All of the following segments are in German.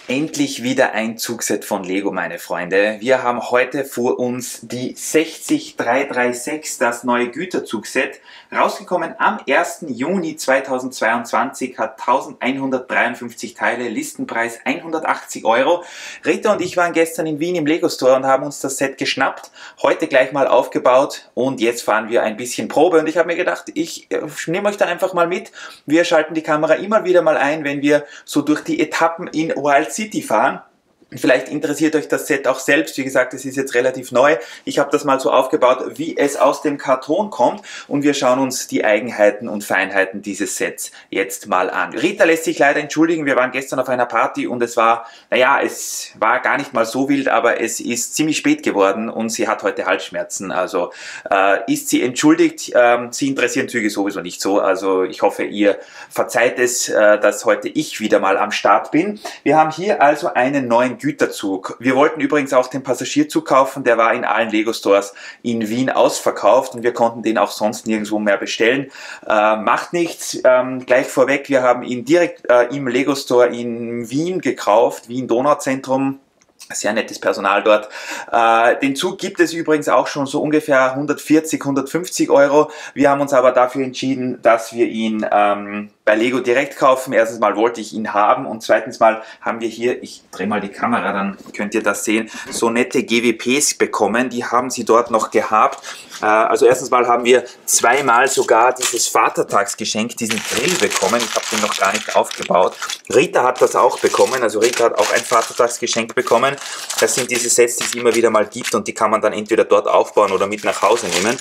Endlich wieder ein Zugset von Lego, meine Freunde. Wir haben heute vor uns die 60336, das neue Güterzugset. Rausgekommen am 1. Juni 2022, hat 1153 Teile, Listenpreis 180 Euro. Rita und ich waren gestern in Wien im Lego Store und haben uns das Set geschnappt, heute gleich mal aufgebaut und jetzt fahren wir ein bisschen Probe. Und ich habe mir gedacht, ich nehme euch da einfach mal mit. Wir schalten die Kamera immer wieder mal ein, wenn wir so durch die Etappen in Wild City fahren. Vielleicht interessiert euch das Set auch selbst. Wie gesagt, es ist jetzt relativ neu. Ich habe das mal so aufgebaut, wie es aus dem Karton kommt. Und wir schauen uns die Eigenheiten und Feinheiten dieses Sets jetzt mal an. Rita lässt sich leider entschuldigen. Wir waren gestern auf einer Party und es war, naja, es war gar nicht mal so wild, aber es ist ziemlich spät geworden und sie hat heute Halsschmerzen. Also ist sie entschuldigt. Sie interessieren Züge sowieso nicht so. Also ich hoffe, ihr verzeiht es, dass heute ich wieder mal am Start bin. Wir haben hier also einen neuen Güterzug. Wir wollten übrigens auch den Passagierzug kaufen, der war in allen Lego Stores in Wien ausverkauft und wir konnten den auch sonst nirgendwo mehr bestellen. Macht nichts, gleich vorweg, wir haben ihn direkt im Lego Store in Wien gekauft, Wien Donauzentrum. Sehr nettes Personal dort. Den Zug gibt es übrigens auch schon so ungefähr 140, 150 Euro. Wir haben uns aber dafür entschieden, dass wir ihn bei Lego direkt kaufen. Erstens mal wollte ich ihn haben und zweitens mal haben wir hier, ich drehe mal die Kamera, dann könnt ihr das sehen, so nette GWPs bekommen. Die haben sie dort noch gehabt. Also erstens mal haben wir zweimal sogar dieses Vatertagsgeschenk, diesen Grill bekommen. Ich habe den noch gar nicht aufgebaut. Rita hat das auch bekommen, also Rita hat auch ein Vatertagsgeschenk bekommen. Das sind diese Sets, die es immer wieder mal gibt und die kann man dann entweder dort aufbauen oder mit nach Hause nehmen.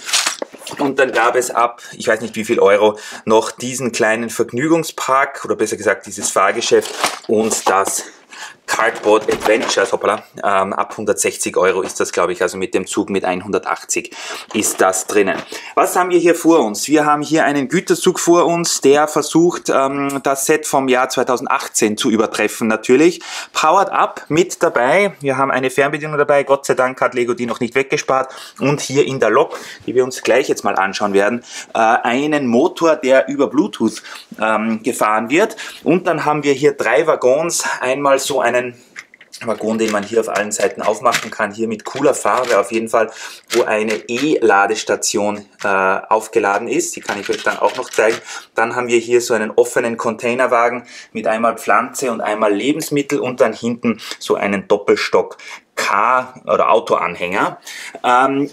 Und dann gab es ab, ich weiß nicht wie viel Euro, noch diesen kleinen Vergnügungspark oder besser gesagt dieses Fahrgeschäft und das Cardboard Adventures, hoppala, ab 160 Euro ist das, glaube ich, also mit dem Zug mit 180 ist das drinnen. Was haben wir hier vor uns? Wir haben hier einen Güterzug vor uns, der versucht, das Set vom Jahr 2018 zu übertreffen natürlich. Powered Up mit dabei, wir haben eine Fernbedienung dabei, Gott sei Dank hat Lego die noch nicht weggespart und hier in der Lok, die wir uns gleich jetzt mal anschauen werden, einen Motor, der über Bluetooth gefahren wird und dann haben wir hier drei Waggons, einmal so einen Waggon, den man hier auf allen Seiten aufmachen kann, hier mit cooler Farbe auf jeden Fall, wo eine E-Ladestation aufgeladen ist, die kann ich euch dann auch noch zeigen. Dann haben wir hier so einen offenen Containerwagen mit einmal Pflanze und einmal Lebensmittel und dann hinten so einen Doppelstock oder Autoanhänger.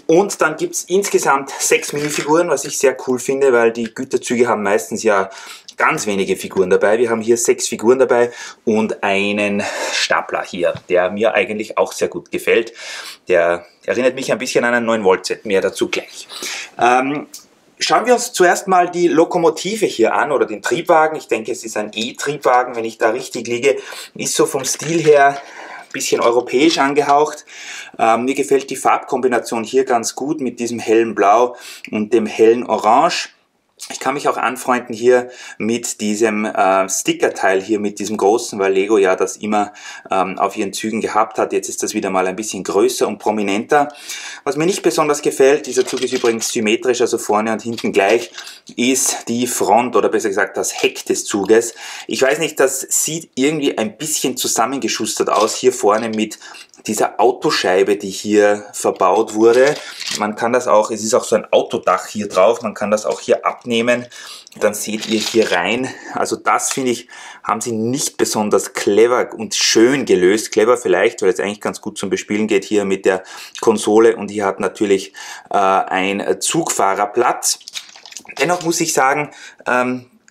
Und dann gibt es insgesamt 6 Minifiguren, was ich sehr cool finde, weil die Güterzüge haben meistens ja ganz wenige Figuren dabei. Wir haben hier 6 Figuren dabei und einen Stapler hier, der mir eigentlich auch sehr gut gefällt. Der erinnert mich ein bisschen an ein 9-Volt-Set, mehr dazu gleich. Schauen wir uns zuerst mal die Lokomotive hier an oder den Triebwagen. Ich denke, es ist ein E-Triebwagen, wenn ich da richtig liege. Ist so vom Stil her bisschen europäisch angehaucht. Mir gefällt die Farbkombination hier ganz gut mit diesem hellen Blau und dem hellen Orange. Ich kann mich auch anfreunden hier mit diesem Stickerteil hier, mit diesem großen, weil Lego ja das immer auf ihren Zügen gehabt hat. Jetzt ist das wieder mal ein bisschen größer und prominenter. Was mir nicht besonders gefällt, dieser Zug ist übrigens symmetrisch, also vorne und hinten gleich, ist die Front oder besser gesagt das Heck des Zuges. Ich weiß nicht, das sieht irgendwie ein bisschen zusammengeschustert aus, hier vorne mit dieser Autoscheibe, die hier verbaut wurde. Man kann das auch, es ist auch so ein Autodach hier drauf, man kann das auch hier abnehmen, dann seht ihr hier rein. Also das, finde ich, haben sie nicht besonders clever und schön gelöst. Clever vielleicht, weil es eigentlich ganz gut zum Bespielen geht hier mit der Konsole und hier hat natürlich ein Zugfahrerplatz. Dennoch muss ich sagen,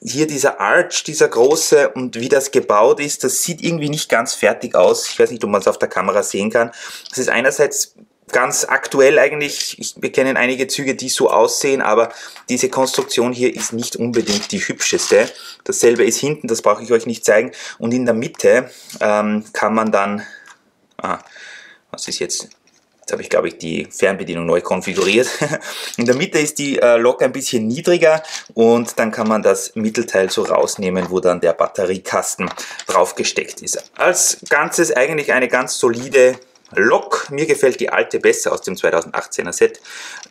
hier dieser Arch, dieser große und wie das gebaut ist, das sieht irgendwie nicht ganz fertig aus. Ich weiß nicht, ob man es auf der Kamera sehen kann. Das ist einerseits ganz aktuell eigentlich, wir kennen einige Züge, die so aussehen, aber diese Konstruktion hier ist nicht unbedingt die hübscheste. Dasselbe ist hinten, das brauche ich euch nicht zeigen. Und in der Mitte kann man dann, was ist jetzt? Jetzt habe ich, glaube ich, die Fernbedienung neu konfiguriert. In der Mitte ist die Lok ein bisschen niedriger und dann kann man das Mittelteil so rausnehmen, wo dann der Batteriekasten drauf gesteckt ist. Als Ganzes eigentlich eine ganz solide Lok. Mir gefällt die alte besser aus dem 2018er Set.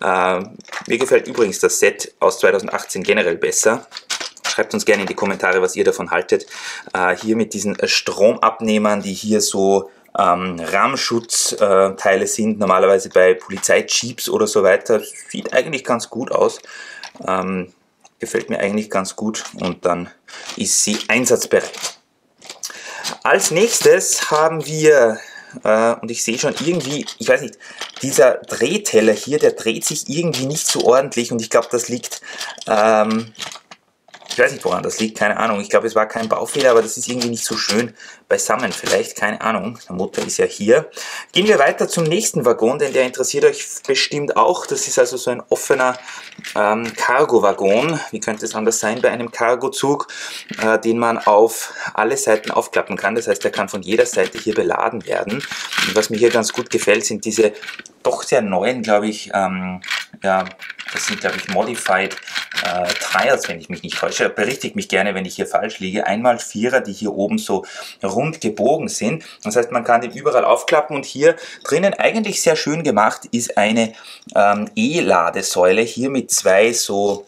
Mir gefällt übrigens das Set aus 2018 generell besser. Schreibt uns gerne in die Kommentare, was ihr davon haltet. Hier mit diesen Stromabnehmern, die hier so Rahmenschutzteile sind, normalerweise bei Polizeijeeps oder so weiter. Sieht eigentlich ganz gut aus. Gefällt mir eigentlich ganz gut und dann ist sie einsatzbereit. Als nächstes haben wir, und ich sehe schon irgendwie, ich weiß nicht, dieser Drehteller hier, der dreht sich irgendwie nicht so ordentlich und ich glaube, das liegt, ich weiß nicht, woran das liegt, keine Ahnung. Ich glaube, es war kein Baufehler, aber das ist irgendwie nicht so schön beisammen vielleicht, keine Ahnung. Der Motor ist ja hier. Gehen wir weiter zum nächsten Waggon, denn der interessiert euch bestimmt auch. Das ist also so ein offener Cargo-Waggon. Wie könnte es anders sein bei einem Cargozug, den man auf alle Seiten aufklappen kann. Das heißt, der kann von jeder Seite hier beladen werden. Und was mir hier ganz gut gefällt, sind diese doch sehr neuen, glaube ich, ja, das sind, glaube ich, Modified Tires, wenn ich mich nicht täusche. Berichtigt mich gerne, wenn ich hier falsch liege. 1x4er, die hier oben so rund gebogen sind. Das heißt, man kann den überall aufklappen und hier drinnen eigentlich sehr schön gemacht ist eine E-Ladesäule hier mit zwei so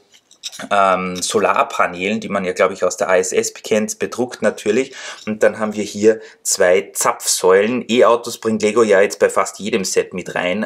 Solarpanelen, die man ja, glaube ich, aus der ISS kennt, bedruckt natürlich. Und dann haben wir hier zwei Zapfsäulen. E-Autos bringt Lego ja jetzt bei fast jedem Set mit rein.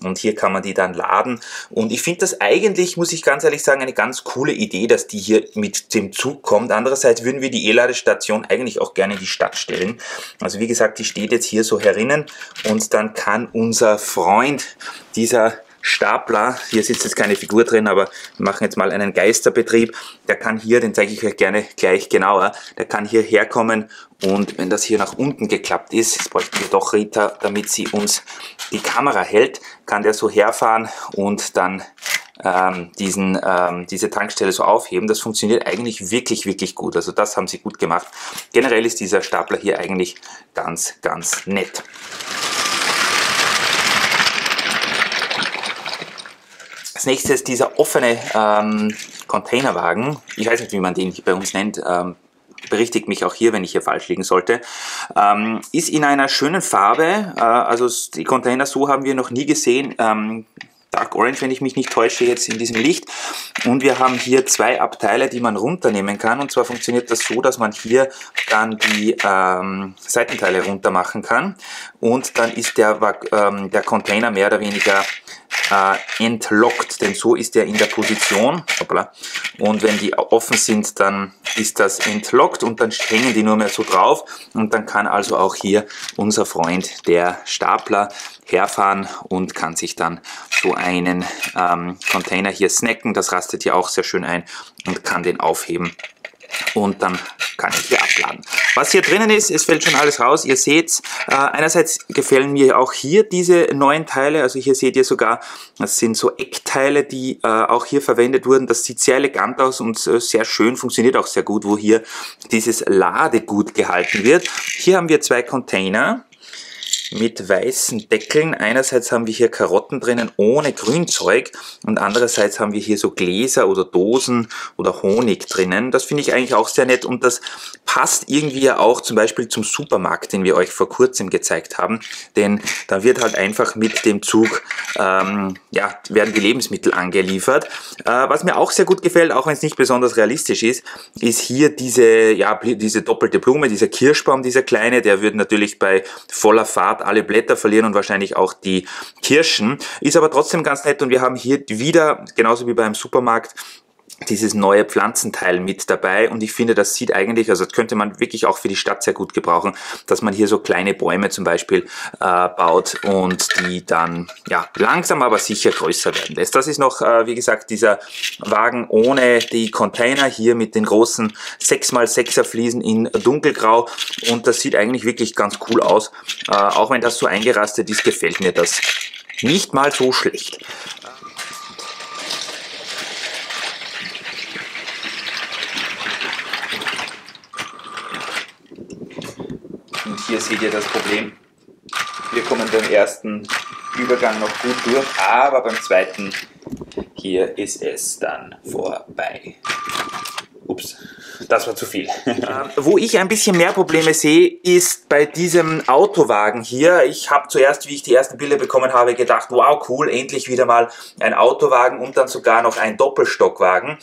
Und hier kann man die dann laden. Und ich finde das eigentlich, muss ich ganz ehrlich sagen, eine ganz coole Idee, dass die hier mit dem Zug kommt. Andererseits würden wir die E-Ladestation eigentlich auch gerne in die Stadt stellen. Also wie gesagt, die steht jetzt hier so herinnen und dann kann unser Freund, dieser Stapler, hier sitzt jetzt keine Figur drin, aber wir machen jetzt mal einen Geisterbetrieb, der kann hier, den zeige ich euch gerne gleich genauer, der kann hier herkommen und wenn das hier nach unten geklappt ist, jetzt bräuchten wir doch Rita, damit sie uns die Kamera hält, kann der so herfahren und dann diese Tankstelle so aufheben. Das funktioniert eigentlich wirklich, wirklich gut. Also das haben sie gut gemacht. Generell ist dieser Stapler hier eigentlich ganz, ganz nett. Als nächstes dieser offene Containerwagen, ich weiß nicht, wie man den bei uns nennt, berichtigt mich auch hier, wenn ich hier falsch liegen sollte, ist in einer schönen Farbe, also die Container so haben wir noch nie gesehen, Dark Orange, wenn ich mich nicht täusche, jetzt in diesem Licht. Und wir haben hier zwei Abteile, die man runternehmen kann. Und zwar funktioniert das so, dass man hier dann die Seitenteile runter machen kann. Und dann ist der Container mehr oder weniger entlockt, denn so ist er in der Position. Hoppla. Und wenn die offen sind, dann ist das entlockt und dann hängen die nur mehr so drauf. Und dann kann also auch hier unser Freund, der Stapler, herfahren und kann sich dann so einen Container hier snacken. Das rastet hier auch sehr schön ein und kann den aufheben. Und dann kann ich hier abladen. Was hier drinnen ist, es fällt schon alles raus, ihr seht, einerseits gefallen mir auch hier diese neuen Teile, also hier seht ihr sogar, das sind so Eckteile, die auch hier verwendet wurden, das sieht sehr elegant aus und sehr schön, funktioniert auch sehr gut, wo hier dieses Ladegut gehalten wird. Hier haben wir zwei Container mit weißen Deckeln. Einerseits haben wir hier Karotten drinnen ohne Grünzeug und andererseits haben wir hier so Gläser oder Dosen oder Honig drinnen. Das finde ich eigentlich auch sehr nett und das passt irgendwie ja auch zum Beispiel zum Supermarkt, den wir euch vor kurzem gezeigt haben, denn da wird halt einfach mit dem Zug ja, werden die Lebensmittel angeliefert. Was mir auch sehr gut gefällt, auch wenn es nicht besonders realistisch ist, ist hier diese doppelte Blume, dieser Kirschbaum, dieser kleine, der wird natürlich bei voller Fahrt alle Blätter verlieren und wahrscheinlich auch die Kirschen. Ist aber trotzdem ganz nett und wir haben hier wieder, genauso wie beim Supermarkt, dieses neue Pflanzenteil mit dabei und ich finde, das sieht eigentlich, also das könnte man wirklich auch für die Stadt sehr gut gebrauchen, dass man hier so kleine Bäume zum Beispiel baut und die dann ja langsam aber sicher größer werden lässt. Das ist noch, wie gesagt, dieser Wagen ohne die Container, hier mit den großen 6x6er Fliesen in dunkelgrau und das sieht eigentlich wirklich ganz cool aus. Auch wenn das so eingerastet ist, gefällt mir das nicht mal so schlecht. Und hier seht ihr das Problem. Wir kommen beim ersten Übergang noch gut durch, aber beim zweiten hier ist es dann vorbei. Ups, das war zu viel. Wo ich ein bisschen mehr Probleme sehe, ist bei diesem Autowagen hier. Ich habe zuerst, wie ich die ersten Bilder bekommen habe, gedacht, wow, cool, endlich wieder mal ein Autowagen und dann sogar noch ein Doppelstockwagen.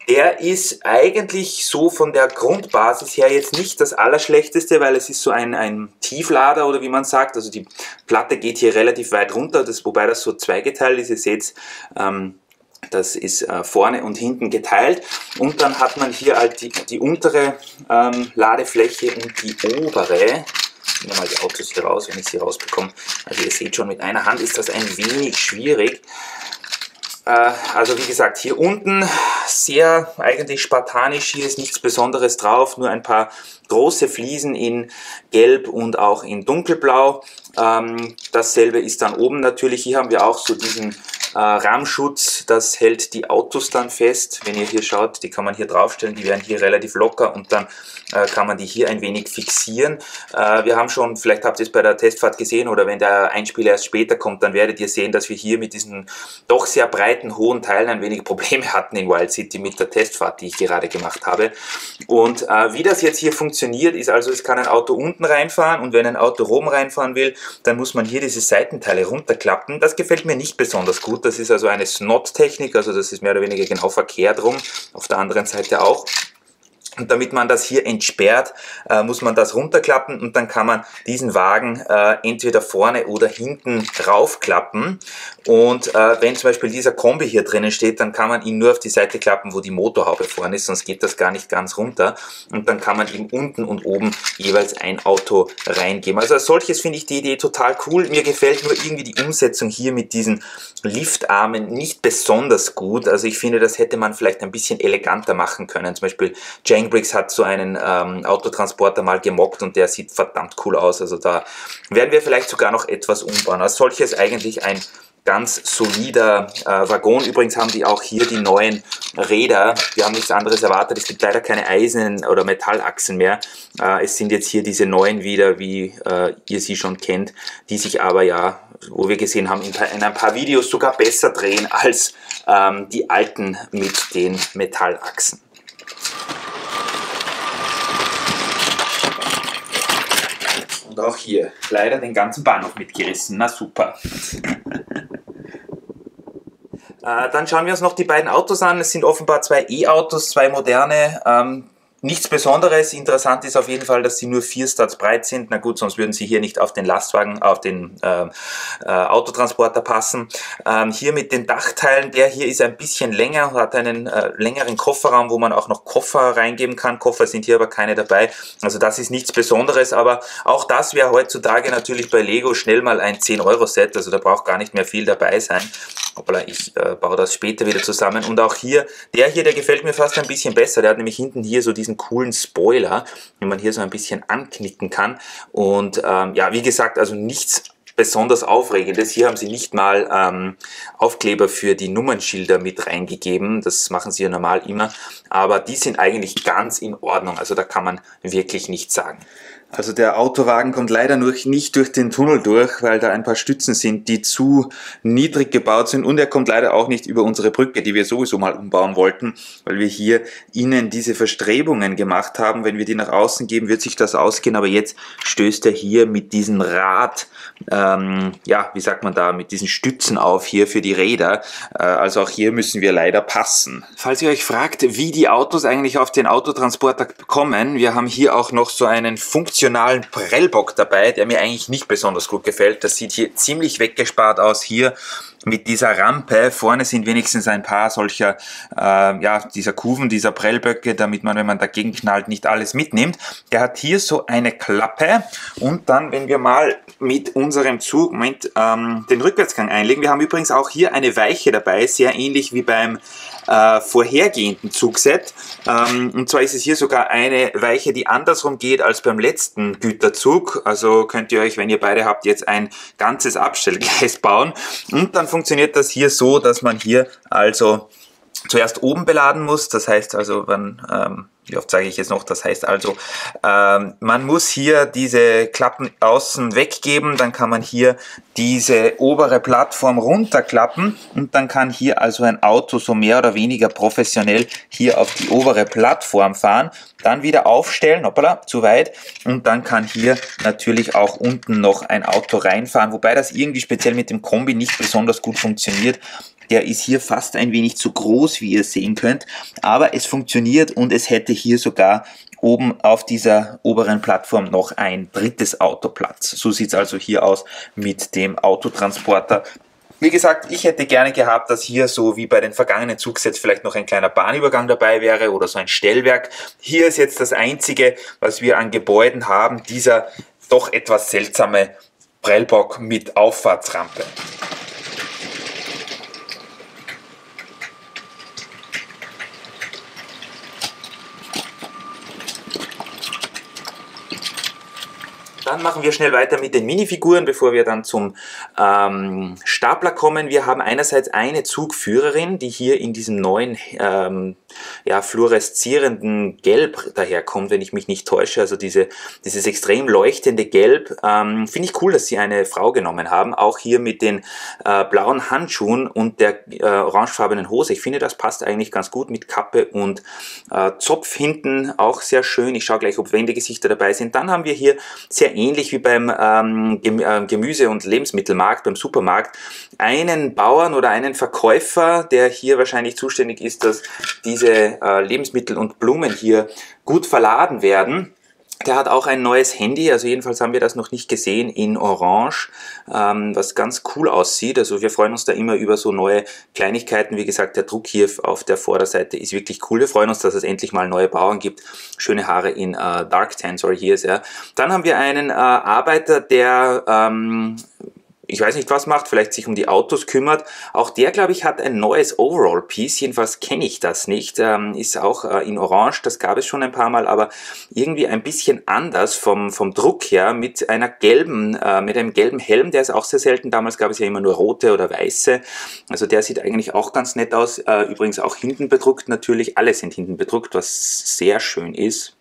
Der ist eigentlich so von der Grundbasis her jetzt nicht das Allerschlechteste, weil es ist so ein Tieflader oder wie man sagt. Also die Platte geht hier relativ weit runter, wobei das so zweigeteilt ist. Ihr seht, das ist vorne und hinten geteilt und dann hat man hier halt die untere Ladefläche und die obere. Ich nehme mal die Autos hier raus, wenn ich sie rausbekomme. Also ihr seht schon, mit einer Hand ist das ein wenig schwierig. Also wie gesagt, hier unten sehr eigentlich spartanisch, hier ist nichts Besonderes drauf, nur ein paar große Fliesen in Gelb und auch in Dunkelblau. Dasselbe ist dann oben natürlich, hier haben wir auch so diesen Rahmschutz, das hält die Autos dann fest. Wenn ihr hier schaut, die kann man hier draufstellen, die werden hier relativ locker und dann kann man die hier ein wenig fixieren. Wir haben schon, vielleicht habt ihr es bei der Testfahrt gesehen oder wenn der Einspieler erst später kommt, dann werdet ihr sehen, dass wir hier mit diesen doch sehr breiten, hohen Teilen ein wenig Probleme hatten in Wild City mit der Testfahrt, die ich gerade gemacht habe. Und wie das jetzt hier funktioniert, ist also, es kann ein Auto unten reinfahren und wenn ein Auto oben reinfahren will, dann muss man hier diese Seitenteile runterklappen. Das gefällt mir nicht besonders gut. Das ist also eine Snot-Technik, also das ist mehr oder weniger genau verkehrt rum, auf der anderen Seite auch. Und damit man das hier entsperrt, muss man das runterklappen und dann kann man diesen Wagen entweder vorne oder hinten raufklappen. Und wenn zum Beispiel dieser Kombi hier drinnen steht, dann kann man ihn nur auf die Seite klappen, wo die Motorhaube vorne ist, sonst geht das gar nicht ganz runter. Und dann kann man ihm unten und oben jeweils ein Auto reingeben. Also als solches finde ich die Idee total cool. Mir gefällt nur irgendwie die Umsetzung hier mit diesen Liftarmen nicht besonders gut. Also ich finde, das hätte man vielleicht ein bisschen eleganter machen können. Zum Beispiel Bricks hat so einen Autotransporter mal gemockt und der sieht verdammt cool aus. Also da werden wir vielleicht sogar noch etwas umbauen. Als solches eigentlich ein ganz solider Waggon. Übrigens haben die auch hier die neuen Räder. Wir haben nichts anderes erwartet. Es gibt leider keine Eisen- oder Metallachsen mehr. Es sind jetzt hier diese neuen wieder, wie ihr sie schon kennt, die sich aber ja, wo wir gesehen haben, in ein paar Videos sogar besser drehen als die alten mit den Metallachsen. Und auch hier leider den ganzen Bahnhof mitgerissen. Na super. Dann schauen wir uns noch die beiden Autos an. Es sind offenbar zwei E-Autos, zwei moderne. Nichts Besonderes. Interessant ist auf jeden Fall, dass sie nur 4 Studs breit sind. Na gut, sonst würden sie hier nicht auf den Lastwagen, auf den Autotransporter passen. Hier mit den Dachteilen, der hier ist ein bisschen länger, hat einen längeren Kofferraum, wo man auch noch Koffer reingeben kann. Koffer sind hier aber keine dabei. Also das ist nichts Besonderes, aber auch das wäre heutzutage natürlich bei Lego schnell mal ein 10-Euro-Set. Also da braucht gar nicht mehr viel dabei sein. Hoppla, ich baue das später wieder zusammen. Und auch hier, der gefällt mir fast ein bisschen besser. Der hat nämlich hinten hier so diesen coolen Spoiler, den man hier so ein bisschen anknicken kann. Und ja, wie gesagt, also nichts besonders Aufregendes. Hier haben sie nicht mal Aufkleber für die Nummernschilder mit reingegeben. Das machen sie ja normal immer. Aber die sind eigentlich ganz in Ordnung. Also da kann man wirklich nichts sagen. Also der Autowagen kommt leider nicht durch den Tunnel durch, weil da ein paar Stützen sind, die zu niedrig gebaut sind. Und er kommt leider auch nicht über unsere Brücke, die wir sowieso mal umbauen wollten, weil wir hier innen diese Verstrebungen gemacht haben. Wenn wir die nach außen geben, wird sich das ausgehen. Aber jetzt stößt er hier mit diesem Rad, ja, wie sagt man da, mit diesen Stützen auf hier für die Räder. Also auch hier müssen wir leider passen. Falls ihr euch fragt, wie die Autos eigentlich auf den Autotransporter kommen, wir haben hier auch noch so einen funktionalen Prellbock dabei, der mir eigentlich nicht besonders gut gefällt. Das sieht hier ziemlich weggespart aus hier mit dieser Rampe. Vorne sind wenigstens ein paar solcher, ja, dieser Kufen, dieser Prellböcke, damit man, wenn man dagegen knallt, nicht alles mitnimmt. Der hat hier so eine Klappe und dann, wenn wir mal mit unserem Zug, Moment, den Rückwärtsgang einlegen. Wir haben übrigens auch hier eine Weiche dabei, sehr ähnlich wie beim vorhergehenden Zugset. Und zwar ist es hier sogar eine Weiche, die andersrum geht als beim letzten Güterzug. Also könnt ihr euch, wenn ihr beide habt, jetzt ein ganzes Abstellgleis bauen. Und dann funktioniert das hier so, dass man hier also zuerst oben beladen muss. Das heißt also, wie oft sage ich jetzt noch, das heißt also, man muss hier diese Klappen außen weggeben, dann kann man hier diese obere Plattform runterklappen und dann kann hier also ein Auto so mehr oder weniger professionell hier auf die obere Plattform fahren, dann wieder aufstellen, hoppala, zu weit, und dann kann hier natürlich auch unten noch ein Auto reinfahren, wobei das irgendwie speziell mit dem Kombi nicht besonders gut funktioniert. Der ist hier fast ein wenig zu groß, wie ihr sehen könnt, aber es funktioniert und es hätte hier sogar oben auf dieser oberen Plattform noch ein drittes Auto Platz. So sieht es also hier aus mit dem Autotransporter. Wie gesagt, ich hätte gerne gehabt, dass hier so wie bei den vergangenen Zugsets vielleicht noch ein kleiner Bahnübergang dabei wäre oder so ein Stellwerk. Hier ist jetzt das Einzige, was wir an Gebäuden haben, dieser doch etwas seltsame Prellbock mit Auffahrtsrampe. Dann machen wir schnell weiter mit den Minifiguren, bevor wir dann zum Stapler kommen. Wir haben einerseits eine Zugführerin, die hier in diesem neuen fluoreszierenden Gelb daherkommt, wenn ich mich nicht täusche. Also dieses extrem leuchtende Gelb. Finde ich cool, dass sie eine Frau genommen haben. Auch hier mit den blauen Handschuhen und der orangefarbenen Hose. Ich finde, das passt eigentlich ganz gut mit Kappe und Zopf hinten. Auch sehr schön. Ich schaue gleich, ob Wendegesichter dabei sind. Dann haben wir hier sehr ähnlich wie beim Gemüse- und Lebensmittelmarkt, beim Supermarkt, einen Bauern oder einen Verkäufer, der hier wahrscheinlich zuständig ist, dass diese Lebensmittel und Blumen hier gut verladen werden. Der hat auch ein neues Handy, also jedenfalls haben wir das noch nicht gesehen, in Orange, was ganz cool aussieht. Also wir freuen uns da immer über so neue Kleinigkeiten. Wie gesagt, der Druck hier auf der Vorderseite ist wirklich cool. Wir freuen uns, dass es endlich mal neue Bauern gibt. Schöne Haare in Dark Tan, sorry, hier ist er. Dann haben wir einen Arbeiter, der ich weiß nicht, was macht, vielleicht sich um die Autos kümmert. Auch der, glaube ich, hat ein neues Overall-Piece, jedenfalls kenne ich das nicht. Ist auch in Orange, das gab es schon ein paar Mal, aber irgendwie ein bisschen anders vom Druck her, mit einem gelben Helm, der ist auch sehr selten. Damals gab es ja immer nur rote oder weiße. Also der sieht eigentlich auch ganz nett aus. Übrigens auch hinten bedruckt natürlich, alle sind hinten bedruckt, was sehr schön ist.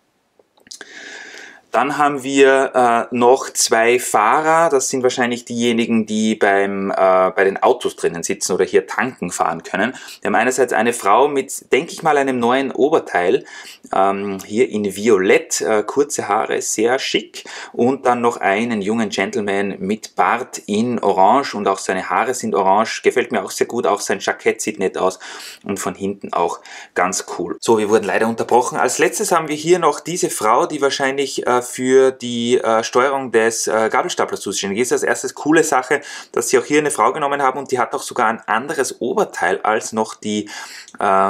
Dann haben wir noch zwei Fahrer, das sind wahrscheinlich diejenigen, die bei den Autos drinnen sitzen oder hier tanken fahren können. Wir haben einerseits eine Frau mit, denke ich mal, einem neuen Oberteil, hier in Violett, kurze Haare, sehr schick, und dann noch einen jungen Gentleman mit Bart in Orange und auch seine Haare sind orange, gefällt mir auch sehr gut, auch sein Jackett sieht nett aus und von hinten auch ganz cool. So, wir wurden leider unterbrochen. Als letztes haben wir hier noch diese Frau, die wahrscheinlich für die Steuerung des Gabelstaplers zuständig ist. Als erstes coole Sache, dass sie auch hier eine Frau genommen haben und die hat auch sogar ein anderes Oberteil als noch die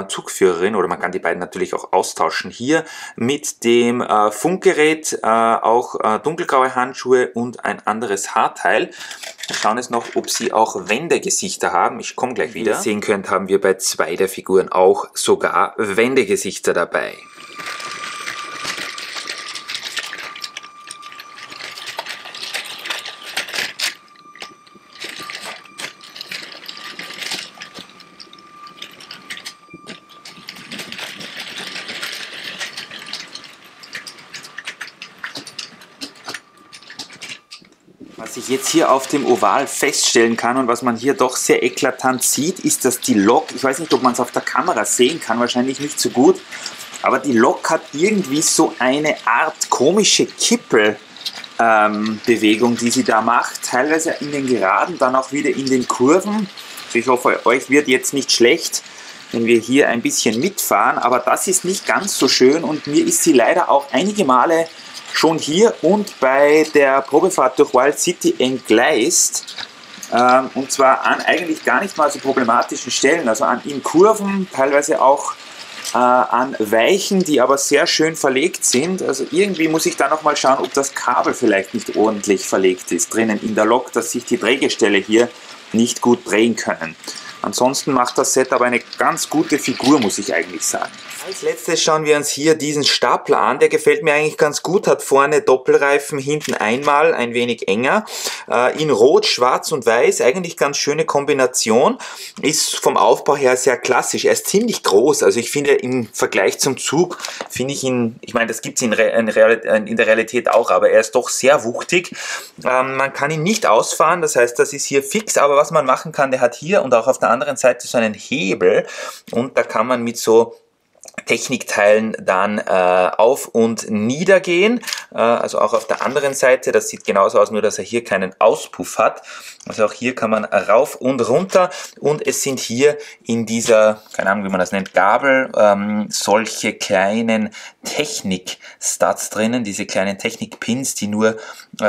Zugführerin, oder man kann die beiden natürlich auch austauschen. Hier mit dem Funkgerät, auch dunkelgraue Handschuhe und ein anderes Haarteil. Wir schauen jetzt noch, ob sie auch Wendegesichter haben. Ich komme gleich wieder. Wie ihr sehen könnt, haben wir bei zwei der Figuren auch sogar Wendegesichter dabei. Was ich jetzt hier auf dem Oval feststellen kann und was man hier doch sehr eklatant sieht, ist, dass die Lok, ich weiß nicht, ob man es auf der Kamera sehen kann, wahrscheinlich nicht so gut, aber die Lok hat irgendwie so eine Art komische Kippelbewegung, die sie da macht, teilweise in den Geraden, dann auch wieder in den Kurven. Also ich hoffe, euch wird jetzt nicht schlecht, wenn wir hier ein bisschen mitfahren, aber das ist nicht ganz so schön und mir ist sie leider auch einige Male schon hier und bei der Probefahrt durch Wild City entgleist, und zwar an eigentlich gar nicht mal so problematischen Stellen, also in Kurven, teilweise auch an Weichen, die aber sehr schön verlegt sind. Also irgendwie muss ich da nochmal schauen, ob das Kabel vielleicht nicht ordentlich verlegt ist drinnen in der Lok, dass sich die Drehgestelle hier nicht gut drehen können. Ansonsten macht das Set aber eine ganz gute Figur, muss ich eigentlich sagen. Als letztes schauen wir uns hier diesen Stapler an. Der gefällt mir eigentlich ganz gut. Hat vorne Doppelreifen, hinten einmal ein wenig enger. In Rot, Schwarz und Weiß. Eigentlich ganz schöne Kombination. Ist vom Aufbau her sehr klassisch. Er ist ziemlich groß. Also ich finde im Vergleich zum Zug, finde ich ihn, ich meine, das gibt es in der Realität auch, aber er ist doch sehr wuchtig. Man kann ihn nicht ausfahren. Das heißt, das ist hier fix. Aber was man machen kann, der hat hier und auch auf der anderen Seite so einen Hebel. Und da kann man mit so Technikteilen dann auf und nieder gehen, also auch auf der anderen Seite, das sieht genauso aus, nur dass er hier keinen Auspuff hat, also auch hier kann man rauf und runter und es sind hier in dieser, keine Ahnung wie man das nennt, Gabel, solche kleinen Technik-Studs drinnen, diese kleinen Technik-Pins, die nur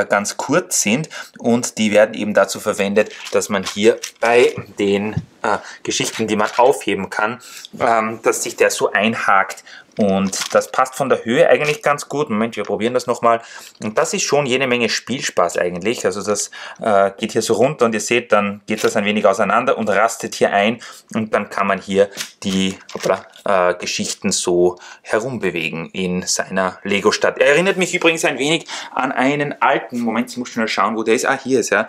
ganz kurz sind und die werden eben dazu verwendet, dass man hier bei den Geschichten, die man aufheben kann, dass sich der so einhakt und das passt von der Höhe eigentlich ganz gut. Moment, wir probieren das nochmal und das ist schon jede Menge Spielspaß eigentlich, also das geht hier so runter und ihr seht, dann geht das ein wenig auseinander und rastet hier ein und dann kann man hier die Geschichten so herumbewegen in seiner Lego-Stadt. Er erinnert mich übrigens ein wenig an einen alten, Moment, ich muss schnell schauen, wo der ist, hier ist er,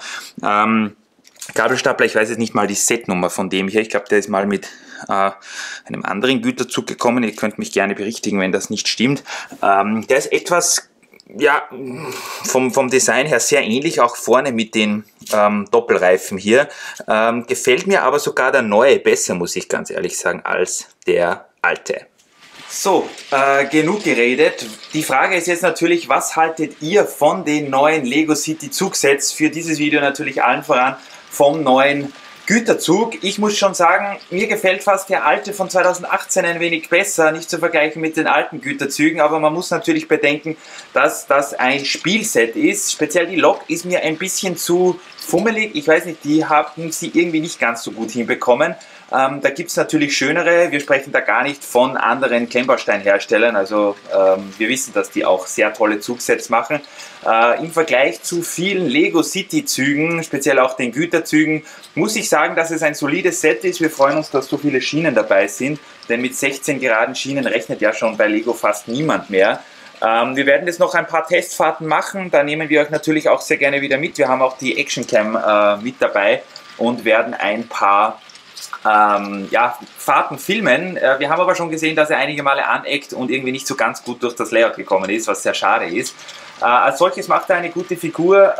Gabelstapler, ich weiß jetzt nicht mal die Setnummer von dem hier. Ich glaube, der ist mal mit einem anderen Güterzug gekommen. Ihr könnt mich gerne berichtigen, wenn das nicht stimmt. Der ist etwas, ja, vom Design her sehr ähnlich, auch vorne mit den Doppelreifen hier. Gefällt mir aber sogar der neue besser, muss ich ganz ehrlich sagen, als der alte. So, genug geredet. Die Frage ist jetzt natürlich, was haltet ihr von den neuen Lego City Zugsets? Für dieses Video natürlich allen voran vom neuen Güterzug. Ich muss schon sagen, mir gefällt fast der alte von 2018 ein wenig besser, nicht zu vergleichen mit den alten Güterzügen, aber man muss natürlich bedenken, dass das ein Spielset ist. Speziell die Lok ist mir ein bisschen zu fummelig. Ich weiß nicht, die haben sie irgendwie nicht ganz so gut hinbekommen. Da gibt es natürlich schönere, wir sprechen da gar nicht von anderen Klemmbausteinherstellern, also wir wissen, dass die auch sehr tolle Zugsets machen. Im Vergleich zu vielen Lego City Zügen, speziell auch den Güterzügen, muss ich sagen, dass es ein solides Set ist. Wir freuen uns, dass so viele Schienen dabei sind, denn mit 16 geraden Schienen rechnet ja schon bei Lego fast niemand mehr. Wir werden jetzt noch ein paar Testfahrten machen, da nehmen wir euch natürlich auch sehr gerne wieder mit. Wir haben auch die Actioncam mit dabei und werden ein paar Fahrten filmen. Wir haben aber schon gesehen, dass er einige Male aneckt und irgendwie nicht so ganz gut durch das Layout gekommen ist, was sehr schade ist. Als solches macht er eine gute Figur.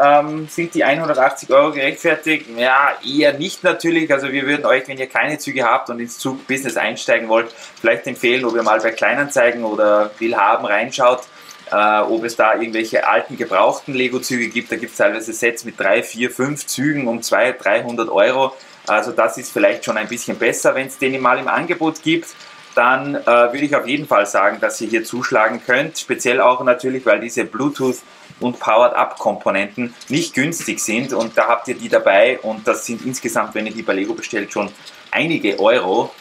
Sind die 180 € gerechtfertigt? Ja, eher nicht natürlich. Also wir würden euch, wenn ihr keine Züge habt und ins Zugbusiness einsteigen wollt, vielleicht empfehlen, ob ihr mal bei Kleinanzeigen oder Willhaben reinschaut, ob es da irgendwelche alten gebrauchten Lego-Züge gibt. Da gibt es teilweise Sets mit 3, 4, 5 Zügen um 200, 300 €. Also das ist vielleicht schon ein bisschen besser, wenn es den mal im Angebot gibt. Dann würde ich auf jeden Fall sagen, dass ihr hier zuschlagen könnt. Speziell auch natürlich, weil diese Bluetooth und Powered-Up-Komponenten nicht günstig sind. Und da habt ihr die dabei und das sind insgesamt, wenn ihr die bei Lego bestellt, schon einige Euro.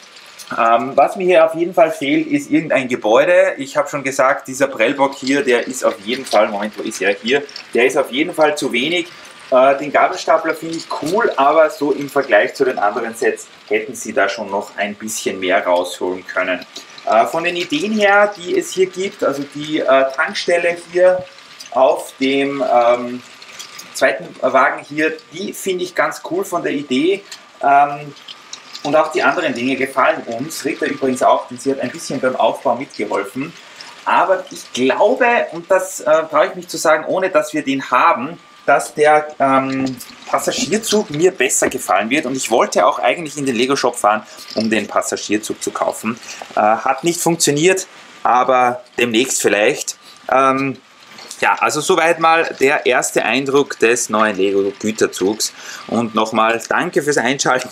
Was mir hier auf jeden Fall fehlt, ist irgendein Gebäude. Ich habe schon gesagt, dieser Prellbock hier, der ist auf jeden Fall, Moment, wo ist er hier? Der ist auf jeden Fall zu wenig. Den Gabelstapler finde ich cool, aber so im Vergleich zu den anderen Sets hätten sie da schon noch ein bisschen mehr rausholen können. Von den Ideen her, die es hier gibt, also die Tankstelle hier auf dem zweiten Wagen hier, die finde ich ganz cool von der Idee. Und auch die anderen Dinge gefallen uns. Rita übrigens auch, denn sie hat ein bisschen beim Aufbau mitgeholfen. Aber ich glaube, und das traue ich mich zu sagen, ohne dass wir den haben, dass der Passagierzug mir besser gefallen wird und ich wollte auch eigentlich in den Lego Shop fahren, um den Passagierzug zu kaufen. Hat nicht funktioniert, aber demnächst vielleicht. Ja, also soweit mal der erste Eindruck des neuen Lego Güterzugs und nochmal danke fürs Einschalten.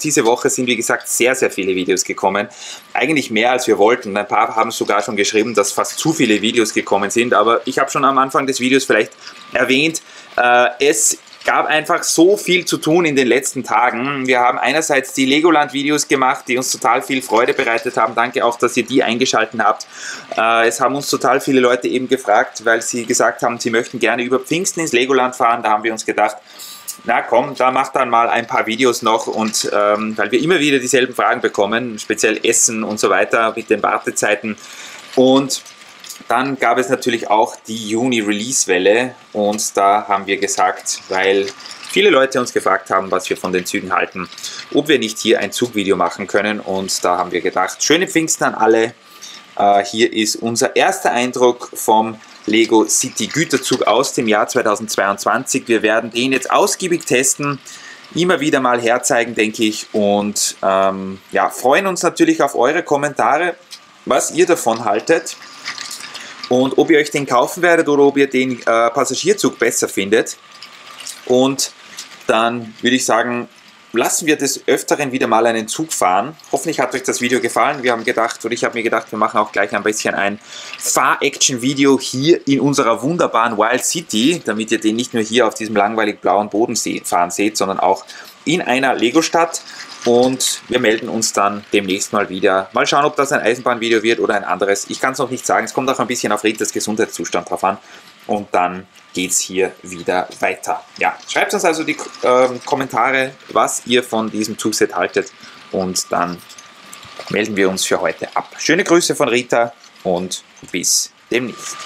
Diese Woche sind wie gesagt sehr, sehr viele Videos gekommen. Eigentlich mehr als wir wollten. Ein paar haben sogar schon geschrieben, dass fast zu viele Videos gekommen sind, aber ich habe schon am Anfang des Videos vielleicht erwähnt, es gab einfach so viel zu tun in den letzten Tagen. Wir haben einerseits die Legoland-Videos gemacht, die uns total viel Freude bereitet haben. Danke auch, dass ihr die eingeschaltet habt. Es haben uns total viele Leute eben gefragt, weil sie gesagt haben, sie möchten gerne über Pfingsten ins Legoland fahren. Da haben wir uns gedacht, na komm, da mach dann mal ein paar Videos noch und weil wir immer wieder dieselben Fragen bekommen, speziell Essen und so weiter mit den Wartezeiten. Und dann gab es natürlich auch die Juni-Release-Welle und da haben wir gesagt, weil viele Leute uns gefragt haben, was wir von den Zügen halten, ob wir nicht hier ein Zugvideo machen können, und da haben wir gedacht, schöne Pfingsten an alle. Hier ist unser erster Eindruck vom Lego City Güterzug aus dem Jahr 2022. Wir werden den jetzt ausgiebig testen, immer wieder mal herzeigen, denke ich, und ja, freuen uns natürlich auf eure Kommentare, was ihr davon haltet und ob ihr euch den kaufen werdet oder ob ihr den Passagierzug besser findet. Und dann würde ich sagen, lassen wir des Öfteren wieder mal einen Zug fahren. Hoffentlich hat euch das Video gefallen. Wir haben gedacht, oder ich habe mir gedacht, wir machen auch gleich ein bisschen ein Fahr-Action-Video hier in unserer wunderbaren Wild City, damit ihr den nicht nur hier auf diesem langweilig blauen Boden fahren seht, sondern auch in einer Lego-Stadt. Und wir melden uns dann demnächst mal wieder. Mal schauen, ob das ein Eisenbahnvideo wird oder ein anderes. Ich kann es noch nicht sagen. Es kommt auch ein bisschen auf Ritas Gesundheitszustand drauf an. Und dann geht es hier wieder weiter. Ja, schreibt uns also die Kommentare, was ihr von diesem Zugset haltet, und dann melden wir uns für heute ab. Schöne Grüße von Rita und bis demnächst.